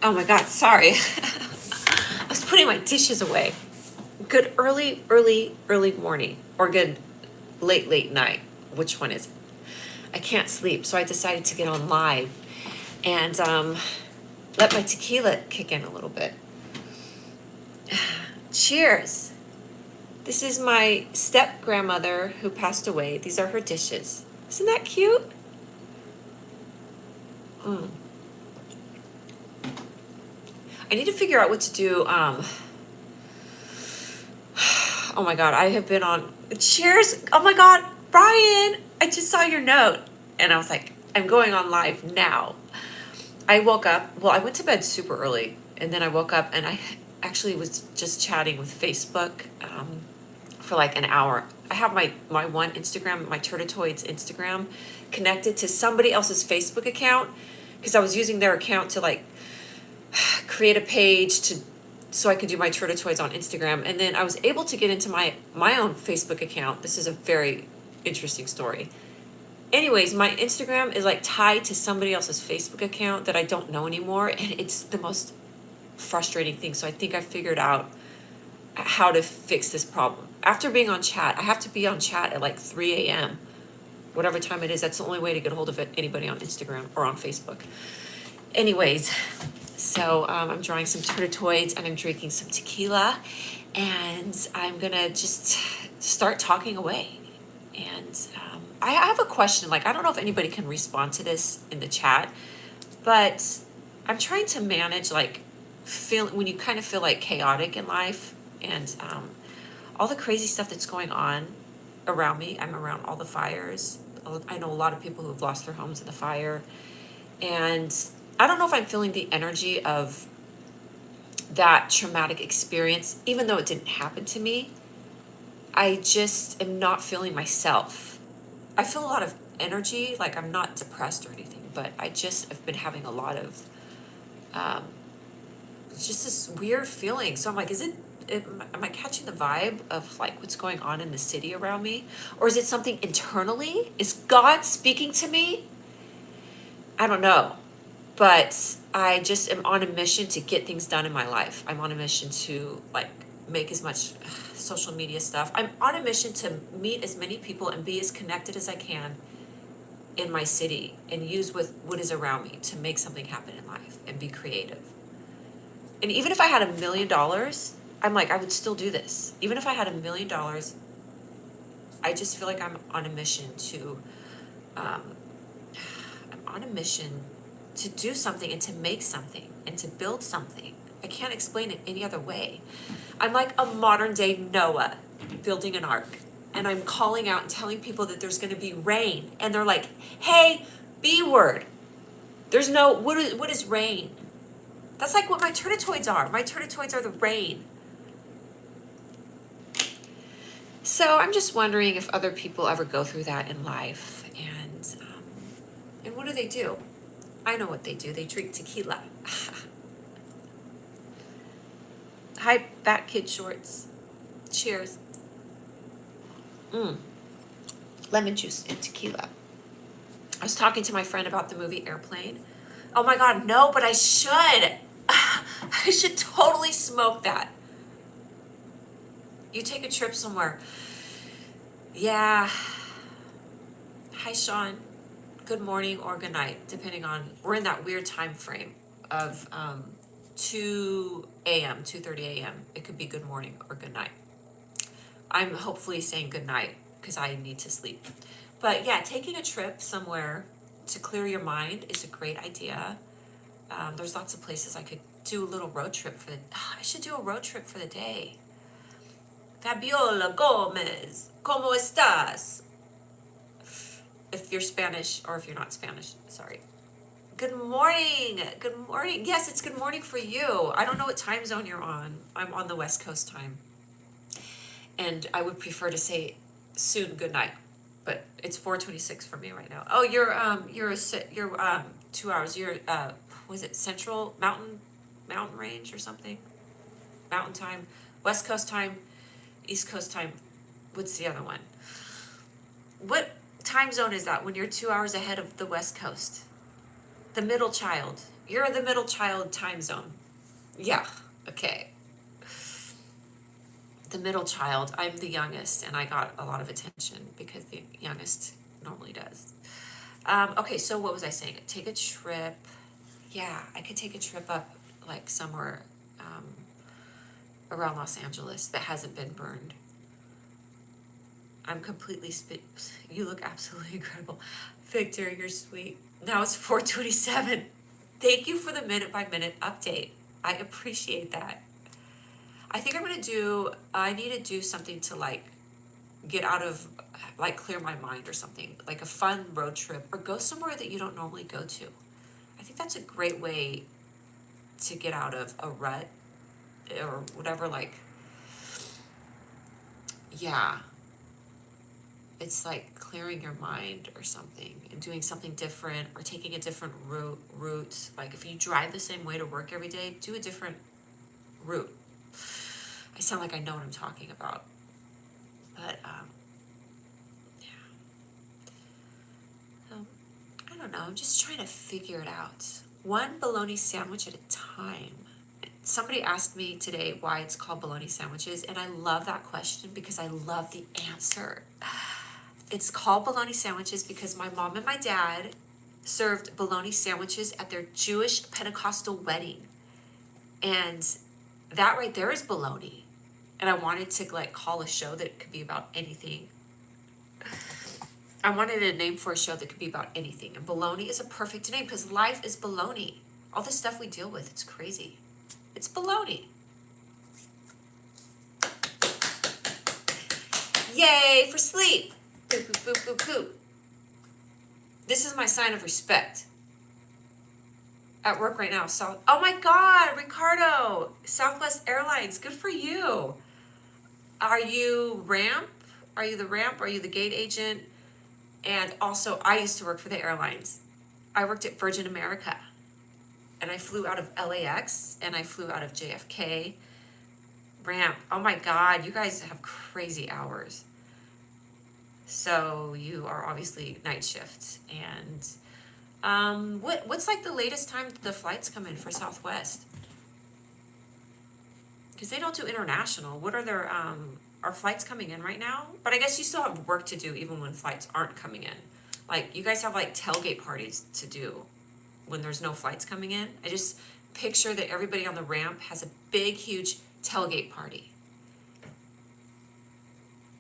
Oh my God, sorry. I was putting my dishes away. Good early morning, or good late night. Which one is it? I can't sleep, so I decided to get on live and let my tequila kick in a little bit. Cheers. This is my step-grandmother who passed away. These are her dishes. Isn't that cute? I need to figure out what to do. Oh my God, I have been on. Cheers. Oh my God, Brian, I just saw your note. And I was like, I'm going on live now. I woke up, well, I went to bed super early. And then I woke up and I actually was just chatting with Facebook for like an hour. I have my one Instagram, my Turtitoids Instagram, connected to somebody else's Facebook account because I was using their account to like create a page so I could do my Turtitoids on Instagram. And then I was able to get into my own Facebook account. This is a very interesting story. Anyways, my Instagram is like tied to somebody else's Facebook account that I don't know anymore. And it's the most frustrating thing. So I think I figured out how to fix this problem. After being on chat, I have to be on chat at like 3 a.m. Whatever time it is. That's the only way to get a hold of anybody on Instagram or on Facebook. Anyways, so I'm drawing some Turtitoids and I'm drinking some tequila, and I'm gonna just start talking away. And I have a question. Like, I don't know if anybody can respond to this in the chat, but I'm trying to manage like when you kind of feel like chaotic in life and all the crazy stuff that's going on around me. I'm around all the fires. I know a lot of people who have lost their homes in the fire, and I don't know if I'm feeling the energy of that traumatic experience, even though it didn't happen to me. I just am not feeling myself. I feel a lot of energy, like I'm not depressed or anything, but I've been having a lot of just this weird feeling. So I'm like, am I catching the vibe of like what's going on in the city around me? Or is it something internally? Is God speaking to me? I don't know. But I just am on a mission to get things done in my life. I'm on a mission to like make as much social media stuff. I'm on a mission to meet as many people and be as connected as I can in my city and use what is around me to make something happen in life and be creative. And even if I had $1 million, I'm like, I would still do this. Even if I had $1 million, I just feel like I'm on a mission to do something and to make something and to build something. I can't explain it any other way. I'm like a modern day Noah building an ark, and I'm calling out and telling people that there's going to be rain, and they're like, hey, B word. There's no, what is rain? That's like what my Turtitoids are. My Turtitoids are the rain. So I'm just wondering if other people ever go through that in life, and what do? I know what they do. They drink tequila. Hi, Fat Kid Shorts. Cheers. Lemon juice and tequila. I was talking to my friend about the movie Airplane. Oh my God, no, but I should. I should totally smoke that. You take a trip somewhere. Yeah. Hi, Sean. Good morning or good night, depending on, we're in that weird time frame of 2 a.m., 2:30 a.m. It could be good morning or good night. I'm hopefully saying good night because I need to sleep. But yeah, taking a trip somewhere to clear your mind is a great idea. There's lots of places I could do a little road trip for I should do a road trip for the day. Fabiola Gomez, ¿cómo estás? If you're Spanish, or if you're not Spanish, sorry. Good morning. Good morning. Yes, it's good morning for you. I don't know what time zone you're on. I'm on the West Coast time. And I would prefer to say soon good night. But it's 4:26 for me right now. Oh, you're 2 hours. You're was it Central Mountain Range or something? Mountain time, West Coast time, East Coast time. What's the other one? What time zone is that when you're 2 hours ahead of the West Coast? The middle child. You're the middle child time zone. Yeah, okay. The middle child, I'm the youngest, and I got a lot of attention because the youngest normally does. Okay, so what was I saying? Take a trip. Yeah, I could take a trip up like somewhere around Los Angeles that hasn't been burned. I'm completely you look absolutely incredible. Victor, you're sweet. Now it's 4:27. Thank you for the minute by minute update. I appreciate that. I think I need to do something to like get out of, like clear my mind or something, like a fun road trip or go somewhere that you don't normally go to. I think that's a great way to get out of a rut or whatever, like, yeah, it's like clearing your mind or something and doing something different or taking a different route. Like if you drive the same way to work every day, do a different route. I sound like I know what I'm talking about, but yeah. I don't know, I'm just trying to figure it out. One bologna sandwich at a time. Somebody asked me today why it's called bologna sandwiches, and I love that question because I love the answer. It's called bologna sandwiches because my mom and my dad served bologna sandwiches at their Jewish Pentecostal wedding. And that right there is bologna. And I wanted to like call a show that could be about anything. I wanted a name for a show that could be about anything. And bologna is a perfect name because life is bologna. All the stuff we deal with, it's crazy. It's bologna. Yay for sleep. Boop, boop, boop, boop, boop. This is my sign of respect. At work right now. So, oh my God, Ricardo, Southwest Airlines, good for you. Are you ramp? Are you the ramp? Are you the gate agent? And also, I used to work for the airlines. I worked at Virgin America. And I flew out of LAX and I flew out of JFK. Ramp. Oh my God, you guys have crazy hours. So you are obviously night shift. And what's like the latest time the flights come in for Southwest? Because they don't do international. What are their are flights coming in right now? But I guess you still have work to do even when flights aren't coming in. Like you guys have like tailgate parties to do when there's no flights coming in. I just picture that everybody on the ramp has a big, huge tailgate party.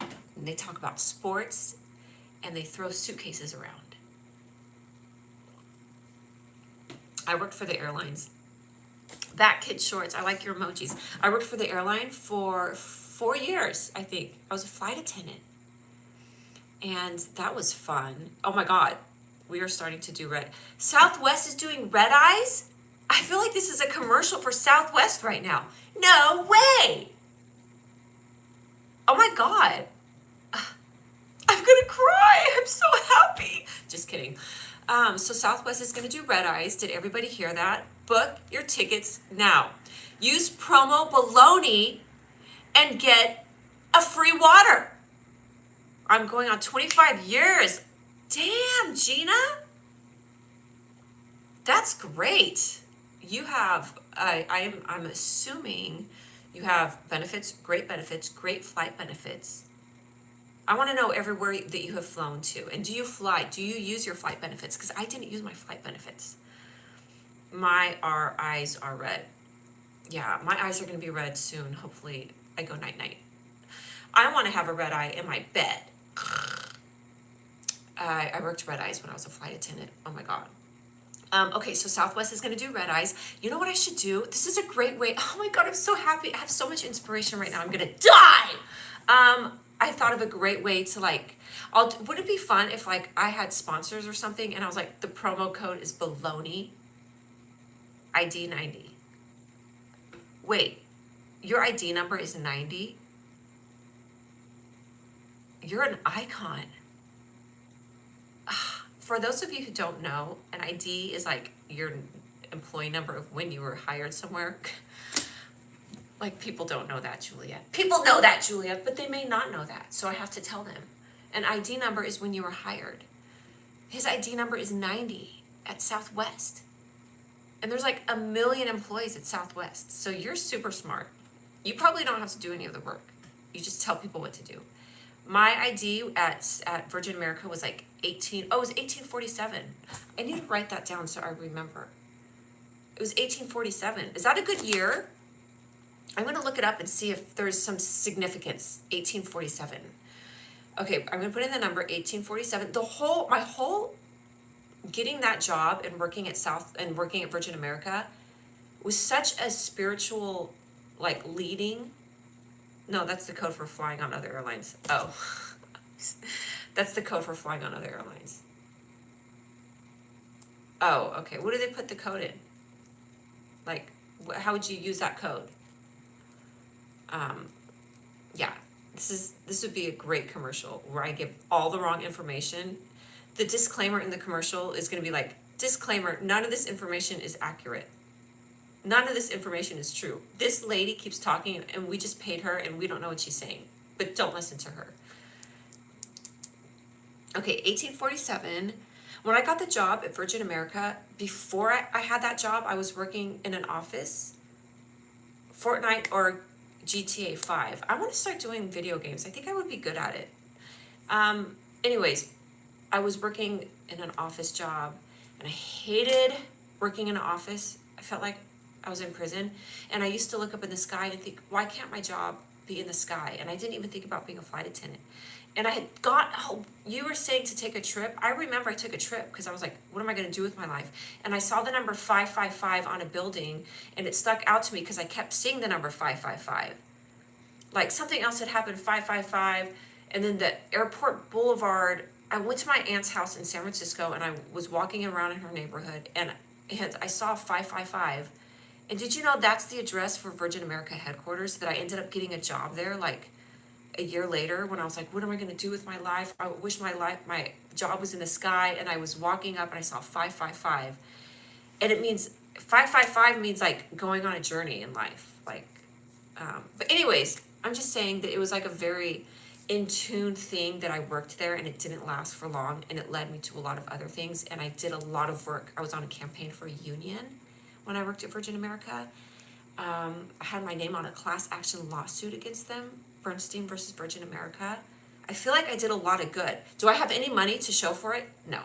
And they talk about sports and they throw suitcases around. I worked for the airlines. That kid shorts, I like your emojis. I worked for the airline for 4 years, I think. I was a flight attendant. And that was fun. Oh my God, we are starting to do Southwest is doing red eyes? I feel like this is a commercial for Southwest right now. No way! Oh my God. I'm gonna cry. I'm so happy. Just kidding. So Southwest is gonna do red eyes. Did everybody hear that? Book your tickets now. Use promo Bologna and get a free water. I'm going on 25 years. Damn, Gina. That's great. You have, I'm assuming you have benefits, great flight benefits. I want to know everywhere that you have flown to. And do you fly? Do you use your flight benefits? Because I didn't use my flight benefits. My eyes are red. Yeah, my eyes are going to be red soon. Hopefully I go night-night. I want to have a red eye in my bed. I worked red eyes when I was a flight attendant. Oh my God. Okay, so Southwest is going to do red eyes. You know what I should do? This is a great way. Oh my God, I'm so happy. I have so much inspiration right now. I'm going to die. I thought of a great way to like, would it be fun if like I had sponsors or something and I was like, the promo code is Bologna ID 90. Wait, your ID number is 90? You're an icon. For those of you who don't know, an ID is like your employee number of when you were hired somewhere. Like people don't know that, Julia. People know that, Julia, but they may not know that. So I have to tell them. An ID number is when you were hired. His ID number is 90 at Southwest. And there's like 1 million employees at Southwest. So you're super smart. You probably don't have to do any of the work. You just tell people what to do. My ID at Virgin America was like it was 1847. I need to write that down so I remember. It was 1847. Is that a good year? I'm going to look it up and see if there's some significance. 1847. Okay, I'm going to put in the number 1847. My whole getting that job and working at Virgin America was such a spiritual, like, leading. No, that's the code for flying on other airlines. Oh, that's the code for flying on other airlines. Oh, okay. What do they put the code in? Like, how would you use that code? Yeah, this would be a great commercial where I give all the wrong information. The disclaimer in the commercial is going to be like, disclaimer, none of this information is accurate. None of this information is true. This lady keeps talking and we just paid her and we don't know what she's saying, but don't listen to her. Okay, 1847. When I got the job at Virgin America, before I had that job, I was working in an office, Fortnite or GTA 5. I want to start doing video games. I think I would be good at it. Anyways, I was working in an office job and I hated working in an office. I felt like I was in prison. And I used to look up in the sky and think, why can't my job be in the sky? And I didn't even think about being a flight attendant. And I had you were saying to take a trip. I remember I took a trip because I was like, what am I going to do with my life? And I saw the number 555 on a building and it stuck out to me because I kept seeing the number 555. Like something else had happened, 555. And then the airport boulevard, I went to my aunt's house in San Francisco and I was walking around in her neighborhood and I saw 555. And did you know that's the address for Virgin America headquarters, that I ended up getting a job there like a year later when I was like, what am I going to do with my life? I wish my job was in the sky. And I was walking up and I saw 555. And it means 555 means like going on a journey in life. Like, but anyways, I'm just saying that it was like a very in tune thing that I worked there and it didn't last for long and it led me to a lot of other things. And I did a lot of work. I was on a campaign for a union when I worked at Virgin America. I had my name on a class action lawsuit against them, Bernstein versus Virgin America. I feel like I did a lot of good. Do I have any money to show for it? No.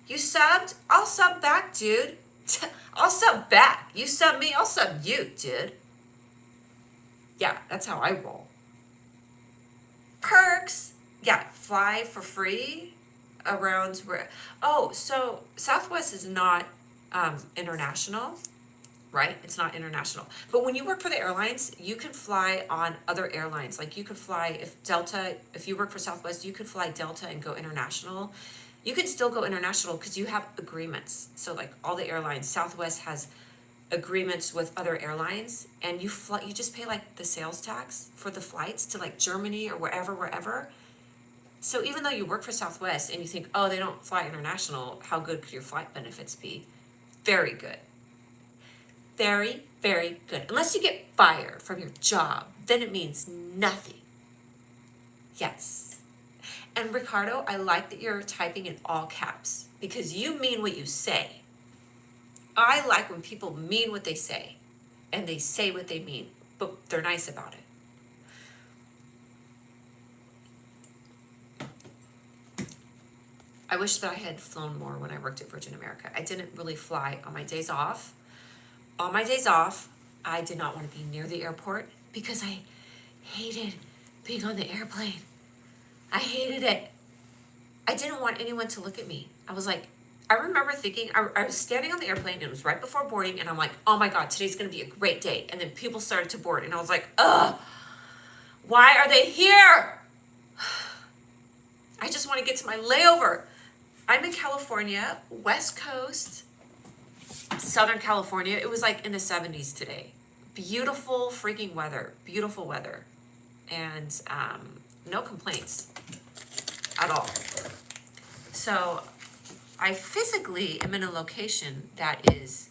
You subbed? I'll sub back, dude. I'll sub back. You sub me, I'll sub you, dude. Yeah, that's how I roll. Perks. Yeah, fly for free around where. Oh, so Southwest is not international. Right? It's not international. But when you work for the airlines, you can fly on other airlines. Like you could fly, if you work for Southwest, you could fly Delta and go international. You can still go international because you have agreements. So like all the airlines, Southwest has agreements with other airlines and you just pay like the sales tax for the flights to like Germany or wherever. So even though you work for Southwest and you think, oh, they don't fly international, how good could your flight benefits be? Very good. Very, very good. Unless you get fired from your job, then it means nothing. Yes. And Ricardo, I like that you're typing in all caps because you mean what you say. I like when people mean what they say and they say what they mean, but they're nice about it. I wish that I had flown more when I worked at Virgin America. I didn't really fly on my days off. On my days off, I did not want to be near the airport because I hated being on the airplane. I hated it. I didn't want anyone to look at me. I was like, I remember thinking, I was standing on the airplane and it was right before boarding and I'm like, oh my God, today's going to be a great day. And then people started to board and I was like, ugh, why are they here? I just want to get to my layover. I'm in California, West Coast, Southern California. It was like in the 70s today. Beautiful freaking weather, beautiful weather. And no complaints at all. So I physically am in a location that is